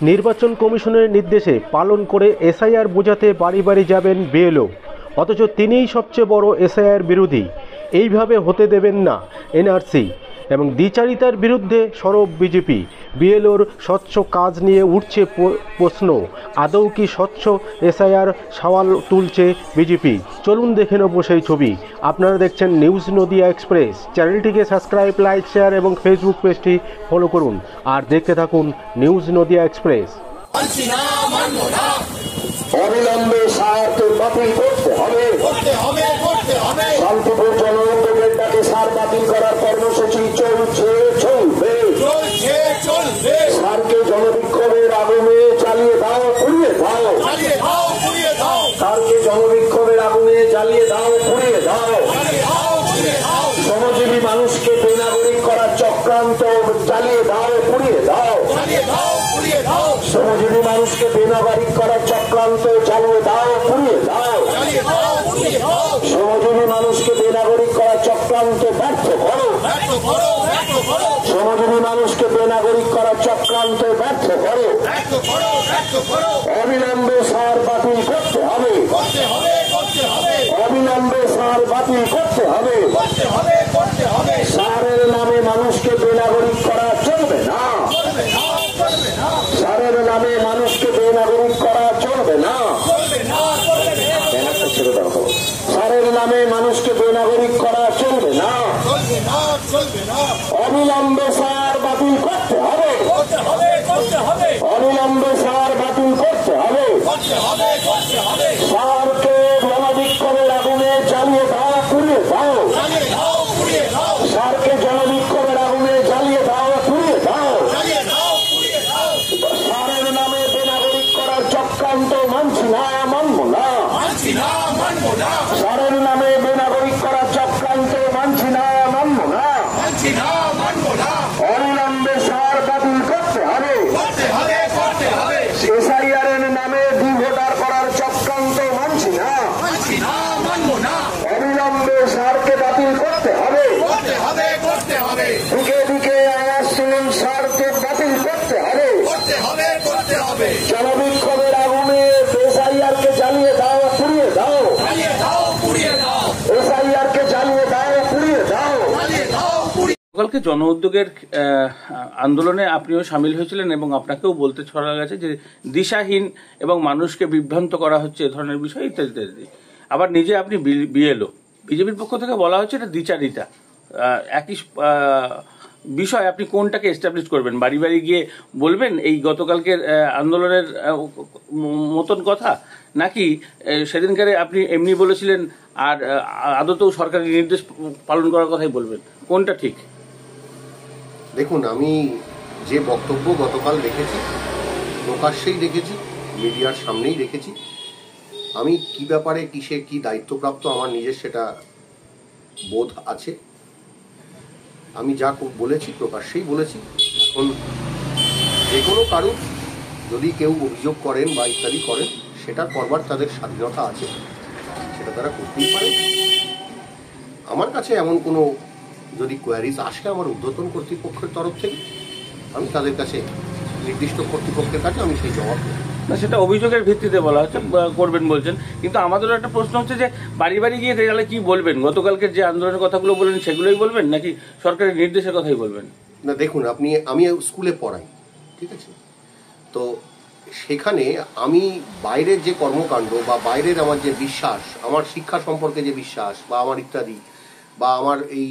নির্বাচন কমিশনের নির্দেশে পালন করে এসআইআর বোঝাতে বাড়ি বাড়ি যাবেন বিএলও, অথচ তিনিই সবচেয়ে বড় এসআইআর বিরোধী। এইভাবে হতে দেবেন না এনআরসি এবং দ্বিচারিতার বিরুদ্ধে সরব বিজেপি। বিএলওর স্বচ্ছ কাজ নিয়ে উঠছে প্রশ্ন, আদৌ কি স্বচ্ছ এসআইআর সওয়াল তুলছে বিজেপি। চলুন দেখে নেব সেই ছবি। আপনারা দেখছেন নিউজ নদিয়া এক্সপ্রেস। চ্যানেলটিকে সাবস্ক্রাইব, লাইক, শেয়ার এবং ফেসবুক পেজটি ফলো করুন আর দেখতে থাকুন নিউজ নদিয়া এক্সপ্রেস। অবিলম্বে সার বাতিল করতে হবে। শান্তিপুর জনউদ্যোগের ডাকে সার বাতিল করার কর্মসূচি চলছে, চলবে। সারকে জনবিক্ষোভের আগুনে জ্বালিয়ে দাও, পুড়িয়ে দাও। সারকে জনবিক্ষোভের আগুনে জ্বালিয়ে দাও, পুড়িয়ে দাও। শ্রমজীবী মানুষকে বেনাগরিক করার চক্রান্ত জ্বালিয়ে দাও, পুড়িয়ে দাও। শ্রমজীবী মানুষকে বেনাগরিক করার চক্রান্ত জ্বালিয়ে দাও, পুড়িয়ে দাও। শ্রমজীবী মানুষকে বেনাগরিক করার চক্রান্ত ব্যর্থ করো। শ্রমজীবী মানুষকে বেনাগরিক করার চক্রান্ত ব্যর্থ করো। অবিলম্বে সার বাতিল করতে হবে। অবিলম্বে সার বাতিল করতে হবে। সারের নামে মানুষকে বেনাগরিক করা চলবে না। সারের নামে মানুষকে বেনাগরিক করা চলবে না। ছেড়ে দাও। সারের নামে মানুষকে বেনাগরিক করা চলবে না। অবিলম্বে সার বাতিল করতে হবে। অবিলম্বে সার বাতিল করতে হবে। সারকে জনবিক্ষোভের আগুনে জ্বালিয়ে দাও, পুড়িয়ে দাও। সারকে জনবিক্ষোভের আগুনে জ্বালিয়ে দাও, পুড়িয়ে দাও। সারের নামে বেনাগরিক করার চক্রান্ত মানছি না, মানব না। সারের নামে বেনাগরিক করার চক্রান্ত মানছি না, মানব না। অবিলম্বে সার বাতিল করতে হবে। এসআইআর এর নামে ভোটার করার চক্রান্ত মানছি না। অবিলম্বে সারকে বাতিল করতে হবে। দিকে দিকে আওয়াজ শুনুন, সারকে বাতিল করতে হবে। জনবিক্ষোভের আগুনে এসআইআরকে জ্বালিয়ে দাও, পুড়িয়ে দাও। এসআইআরকে জ্বালিয়ে দাও, পুড়িয়ে দাও। গতকালকে জন উদ্যোগের আন্দোলনে আপনিও সামিল হয়েছিলেন এবং আপনাকেও বলতে ছড়া গেছে যে দিশাহীন এবং মানুষকে বিভ্রান্ত করা হচ্ছে এ ধরনের বিষয় ইত্যাদি ইত্যাদি। আবার নিজে আপনি বিএলও, বিজেপির পক্ষ থেকে বলা হচ্ছে এটা দ্বিচারিতা। একই বিষয় আপনি কোনটাকে এস্টাবলিশ করবেন? বাড়ি বাড়ি গিয়ে বলবেন এই গতকালকের আন্দোলনের মতন কথা, নাকি সেদিনকারে আপনি এমনি বলেছিলেন আর আদতেও সরকারি নির্দেশ পালন করার কথাই বলবেন? কোনটা ঠিক? দেখুন, আমি যে বক্তব্য গতকাল দেখেছি, প্রকাশ্যেই দেখেছি, মিডিয়ার সামনেই দেখেছি। আমি কি ব্যাপারে কিসে কি দায়িত্বপ্রাপ্ত আমার নিজের সেটা বোধ আছে। আমি যা বলেছি প্রকাশ্যেই বলেছি। এখন যে কোনো কারণ যদি কেউ অভিযোগ করেন বা ইত্যাদি করেন, সেটা করবার তাদের স্বাধীনতা আছে, সেটা তারা করতেই পারে। আমার কাছে এমন কোনো যদি কোয়ারিজ আসে আমার ঊর্ধ্বতন কর্তৃপক্ষের তরফ থেকে, আমি তাদের কাছে নির্দিষ্ট কর্তৃপক্ষের কাছে আমি সেই জবাব দেব। না, সেটা অভিযোগের ভিত্তিতে বলা হচ্ছে, করবেন বলছেন, কিন্তু আমাদেরও একটা প্রশ্ন হচ্ছে যে বাড়ি বাড়ি গিয়ে তাহলে কি বলবেন? গতকালকে যে আন্দোলনের কথাগুলো বললেন সেগুলোই বলবেন, নাকি সরকারের নির্দেশের কথাই বলবেন? না দেখুন, আমি স্কুলে পড়াই, ঠিক আছে? তো সেখানে আমি বাইরের যে কর্মকাণ্ড বা বাইরের আমার যে বিশ্বাস, আমার শিক্ষা সম্পর্কে যে বিশ্বাস বা আমার ইত্যাদি, বা আমার এই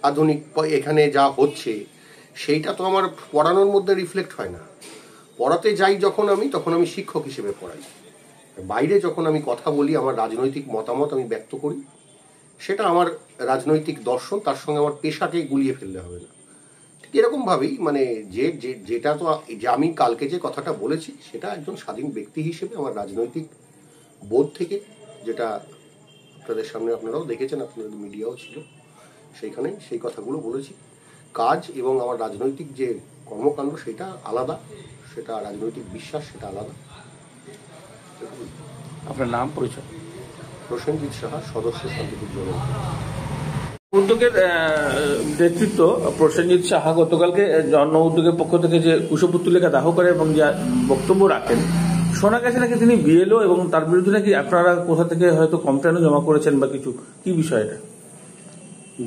আধুনিক এখানে যা হচ্ছে, সেইটা তো আমার পড়ানোর মধ্যে রিফ্লেক্ট হয় না। পড়াতে যাই যখন তখন আমি শিক্ষক হিসেবে পড়াই। বাইরে যখন আমি কথা বলি, আমার রাজনৈতিক মতামত আমি ব্যক্ত করি, সেটা আমার রাজনৈতিক দর্শন, তার সঙ্গে আমার পেশাকে গুলিয়ে ফেললে হবে না। ঠিক এরকমভাবেই মানে যেটা তো যে আমি কালকে যে কথাটা বলেছি, সেটা একজন স্বাধীন ব্যক্তি হিসেবে আমার রাজনৈতিক বোধ থেকে, যেটা আপনাদের সামনে আপনারাও দেখেছেন, আপনাদের মিডিয়াও ছিল, সেইখানে সেই কথাগুলো বলেছি। কাজ এবং আমার রাজনৈতিক যে কর্মকাণ্ড সেটা আলাদা, সেটা রাজনৈতিক বিশ্বাস সেটা আলাদা। আপনার নাম, পরিচয়? প্রসেনজিৎ সাহা, সদস্য শান্তিপুর জেলা। উদ্যোগের নেতৃত্ব প্রসেনজিৎ সাহা গতকালকে জন উদ্যোগের পক্ষ থেকে যে কুশপুত্তলিকা দাহ করে এবং যে বক্তব্য রাখেন, শোনা গেছে নাকি তিনি বিএলও এবং তার বিরুদ্ধে নাকি আপনারা কোথা থেকে হয়তো কমপ্লেনও জমা করেছেন বা কিছু, কি বিষয় এটা?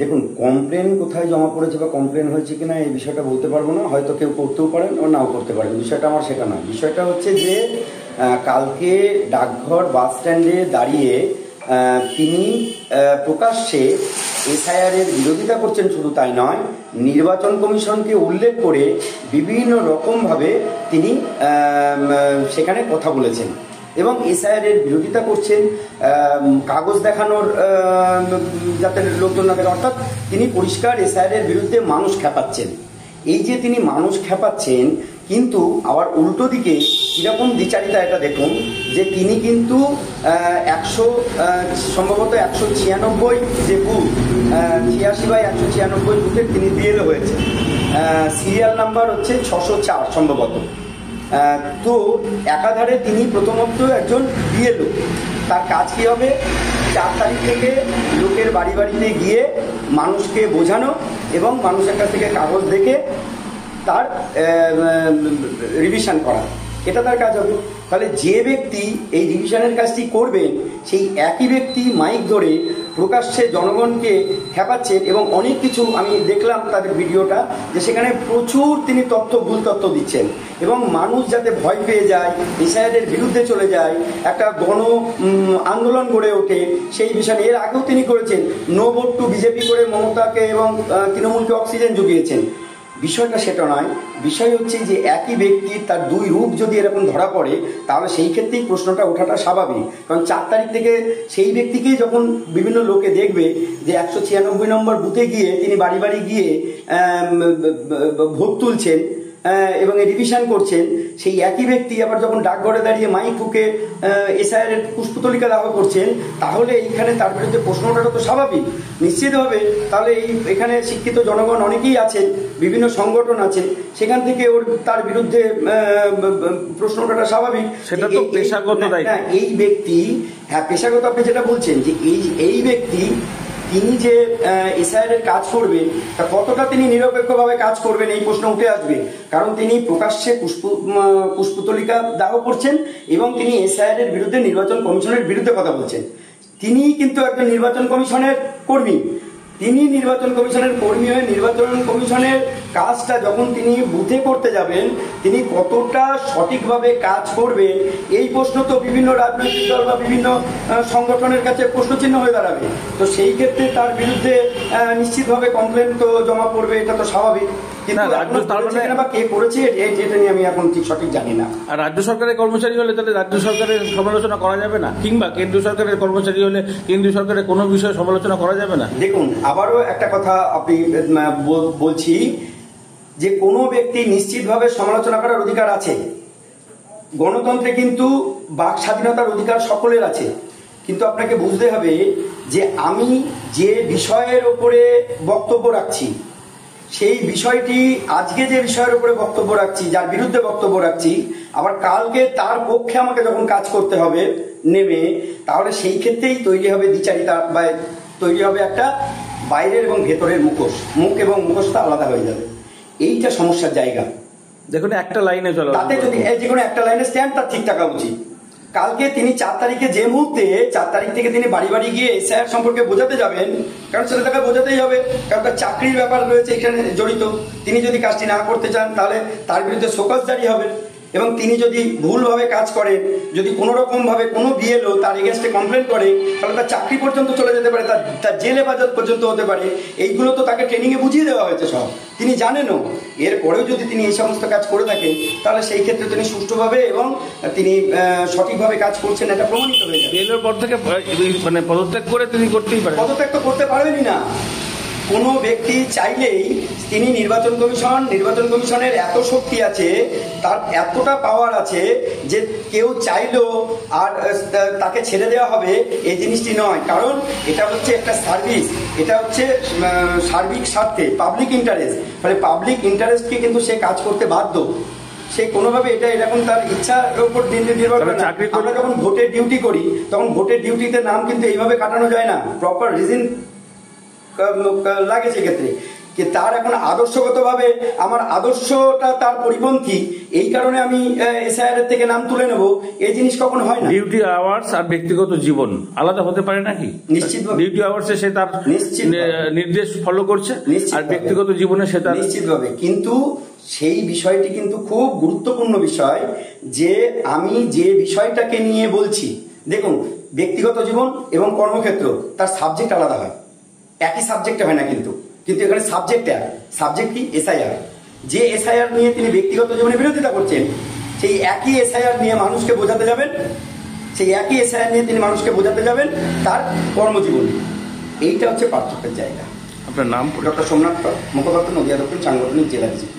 দেখুন, কমপ্লেন কোথায় জমা পড়েছে বা কমপ্লেন হয়েছে কিনা এই বিষয়টা বলতে পারবো না। হয়তো কেউ করতেও পারেন ও নাও করতে পারেন, বিষয়টা আমার সেটা নয়। বিষয়টা হচ্ছে যে কালকে ডাকঘর বাস স্ট্যান্ডে দাঁড়িয়ে তিনি প্রকাশ্যে এসআইআর এর বিরোধিতা করছেন। শুধু তাই নয়, নির্বাচন কমিশনকে উল্লেখ করে বিভিন্ন রকমভাবে তিনি সেখানে কথা বলেছেন এবং এসআইআর এর বিরোধিতা করছেন, কাগজ দেখানোর যাতে লোকজন না দেখে, অর্থাৎ তিনি পরিষ্কার এসআইআর এর বিরুদ্ধে মানুষ খেপাচ্ছেন। এই যে তিনি মানুষ খেপাচ্ছেন, কিন্তু আবার উল্টো দিকে কিরকম দ্বিচারিতা এটা দেখুন যে তিনি কিন্তু সম্ভবত 196 যে বুথ, 86/196 বুথের তিনি বিএলও হয়েছে। সিরিয়াল নাম্বার হচ্ছে 604 সম্ভবত। তো একাধারে তিনি প্রথমত একজন বিএলও। তার কাজ কি হবে? 4 তারিখ থেকে লোকের বাড়ি বাড়িতে গিয়ে মানুষকে বোঝানো এবং মানুষের কাছ থেকে কাগজ দেখে তার রিভিশন করা, এটা তার কাজ হবে। তাহলে যে ব্যক্তি এই রিভিশনের কাজটি করবেন, সেই একই ব্যক্তি মাইক ধরে প্রকাশ্যে জনগণকে খেপাচ্ছেন এবং অনেক কিছু আমি দেখলাম তাদের ভিডিওটা, যে সেখানে প্রচুর তিনি ভুল তথ্য দিচ্ছেন এবং মানুষ যাতে ভয় পেয়ে যায়, এসআইআর এর বিরুদ্ধে চলে যায়, একটা গণ আন্দোলন গড়ে ওঠে, সেই বিষয়ে এর আগেও তিনি করেছেন। নো ভোট টু বিজেপি করে মমতাকে এবং তৃণমূলকে অক্সিজেন জুগিয়েছেন। বিষয়টা সেটা নয়, বিষয় হচ্ছে যে একই ব্যক্তির তার দুই রূপ যদি এরকম ধরা পড়ে, তাহলে সেই ক্ষেত্রেই প্রশ্নটা ওঠাটা স্বাভাবিক। কারণ 4 তারিখ থেকে সেই ব্যক্তিকেই যখন বিভিন্ন লোকে দেখবে যে 196 নম্বর বুথে গিয়ে তিনি বাড়ি বাড়ি গিয়ে ভোট তুলছেন এবং রিভিশন করছেন, সেই একই ব্যক্তি আবার যখন ডাকঘরে দাঁড়িয়ে মাইক ফুঁকে এসআইআর এর পুষ্পতলিকা দাহ করছেন, তাহলে এইখানে তার বিরুদ্ধে প্রশ্ন ওঠাটা তো স্বাভাবিক নিশ্চিত হবে। তাহলে এখানে শিক্ষিত জনগণ অনেকেই আছেন, বিভিন্ন সংগঠন আছে, সেখান থেকে তার বিরুদ্ধে প্রশ্ন ওঠাটা স্বাভাবিক। সেটা তো পেশাগত দায়িত্ব। এই ব্যক্তি, হ্যাঁ পেশাগত, আপনি যেটা বলছেন যে এই ব্যক্তি তিনি যে এসআইআর এর কাজ করবেন, তা কতটা তিনি নিরপেক্ষভাবে কাজ করবেন এই প্রশ্ন উঠে আসবে। কারণ তিনি প্রকাশ্যে পুষ্পতলিকা দাহ করছেন এবং তিনি এসআইআর এর বিরুদ্ধে নির্বাচন কমিশনের বিরুদ্ধে কথা বলছেন। তিনি কিন্তু একজন নির্বাচন কমিশনের কর্মী। তিনি নির্বাচন কমিশনের কর্মী হয়ে নির্বাচন কমিশনের কাজটা যখন তিনি বুথে করতে যাবেন, তিনি কতটা সঠিকভাবে কাজ করবেন এই প্রশ্ন তো বিভিন্ন রাজনৈতিক দল বা বিভিন্ন সংগঠনের কাছে প্রশ্নচিহ্ন হয়ে দাঁড়াবে। তো সেই ক্ষেত্রে তার বিরুদ্ধে নিশ্চিতভাবে কমপ্লেন তো জমা পড়বে, এটা তো স্বাভাবিক। কিন্তু কে করেছে এটা নিয়ে আমি এখন ঠিক সঠিক জানি না। আর রাজ্য সরকারের কর্মচারী হলে তাহলে রাজ্য সরকারের সমালোচনা করা যাবে না, কিংবা কেন্দ্রীয় সরকারের কর্মচারী হলে কেন্দ্রীয় সরকারের কোনো বিষয়ে সমালোচনা করা যাবে না? দেখুন, আবারও একটা কথা আপনি বলছি যে কোনো ব্যক্তি নিশ্চিতভাবে সমালোচনা করার অধিকার আছে। গণতন্ত্রে কিন্তু বাক স্বাধীনতার অধিকার সকলের আছে। কিন্তু আপনাকে বুঝতে হবে যে আমি যে বিষয়ের উপরে বক্তব্য রাখছি, সেই বিষয়টি আজকে যে বিষয়ের উপরে বক্তব্য রাখছি, যার বিরুদ্ধে বক্তব্য রাখছি, আবার কালকে তার পক্ষে আমাকে যখন কাজ করতে হবে নেমে, তাহলে সেই ক্ষেত্রেই তৈরি হবে দ্বিচারিতা বা তৈরি হবে একটা বাইরের এবং ভেতরের মুখোশ। মুখ এবং মুখোশটা আলাদা হয়ে যাবে, এইটা সমস্যার জায়গা। দেখুন, একটা লাইনে চলো, তাতে যদি যে কোনো একটা লাইনে স্ট্যান্ড তার ঠিক থাকা উচিত। কালকে তিনি 4 তারিখে যে মুহূর্তে 4 তারিখ থেকে তিনি বাড়ি বাড়ি গিয়ে এসআইআর সম্পর্কে বোঝাতে যাবেন, কারণ সেটা তাকে বোঝাতেই হবে, কারণ তার চাকরির ব্যাপার রয়েছে এখানে জড়িত। তিনি যদি কাজটি না করতে চান, তাহলে তার বিরুদ্ধে শোকজ জারি হবে। এবং তিনি যদি ভুলভাবে কাজ করেন, যদি কোনো রকমভাবে কোনো বিএলও তার এগেনস্টে কমপ্লেন করে, তাহলে তার চাকরি পর্যন্ত চলে যেতে পারে, তার জেল হেফাজত পর্যন্ত হতে পারে। এইগুলো তো তাকে ট্রেনিংয়ে বুঝিয়ে দেওয়া হয়েছে সব, তিনি জানেনও। এরপরেও যদি তিনি এই সমস্ত কাজ করে থাকেন, তাহলে সেই ক্ষেত্রে তিনি সুষ্ঠুভাবে এবং তিনি সঠিকভাবে কাজ করছেন, এটা প্রমাণিত হয়ে যাবে। জেলের পর থেকে মানে পদত্যাগ করে তিনি করতেই পারেন। পদত্যাগ তো করতে পারবেনই না। কোনো ব্যক্তি চাইলেই তিনি নির্বাচন কমিশনের এত শক্তি আছে, তার এতটা পাওয়ার আছে যে কেউ চাইলেও আর তাকে ছেড়ে দেওয়া হবে এই জিনিসটি নয়। কারণ এটা হচ্ছে একটা সার্ভিস, এটা হচ্ছে সার্বিক স্বার্থে পাবলিক ইন্টারেস্ট, মানে পাবলিক ইন্টারেস্টকে কিন্তু সে কাজ করতে বাধ্য। সে কোনোভাবে এটা এরকম তার ইচ্ছার উপর নির্ভর করে না। আমরা যখন ভোটের ডিউটি করি, তখন ভোটের ডিউটিতে নাম কিন্তু এইভাবে কাটানো যায় না, প্রপার রিজন লাগে সেক্ষেত্রে যে তার এখন আদর্শগতভাবে আমার আদর্শটা তার পরিপন্থী, এই কারণে আমি এসআইআর থেকে নাম তুলে নেব, এই জিনিস কখনো হয় না। ডিউটি আওয়ার্স আর ব্যক্তিগত জীবন আলাদা হতে পারে নাকি? নিশ্চিতভাবে। ডিউটি আওয়ার্সে সে তার নির্দেশ ফলো করছে, আর ব্যক্তিগত জীবনে সে তার নিশ্চিতভাবে। কিন্তু সেই বিষয়টি কিন্তু খুব গুরুত্বপূর্ণ বিষয়, যে আমি যে বিষয়টাকে নিয়ে বলছি, দেখুন ব্যক্তিগত জীবন এবং কর্মক্ষেত্র তার সাবজেক্ট আলাদা হয়, একই সাবজেক্টে হয় না কিন্তু এখানে সাবজেক্ট কি এসআইআর। যে এসআইআর নিয়ে তিনি ব্যক্তিগত জীবনে বিরোধিতা করছেন, সেই একই এসআইআর নিয়ে মানুষকে বোঝাতে যাবেন, তার কর্মজীবনে। এইটা হচ্ছে পার্থক্যের জায়গা। আপনার নাম? ডক্টর সোমনাথ মুখোপাধ্যায়, নদিয়া দক্ষিণ সাংগঠনিক জেলা বিজেপি।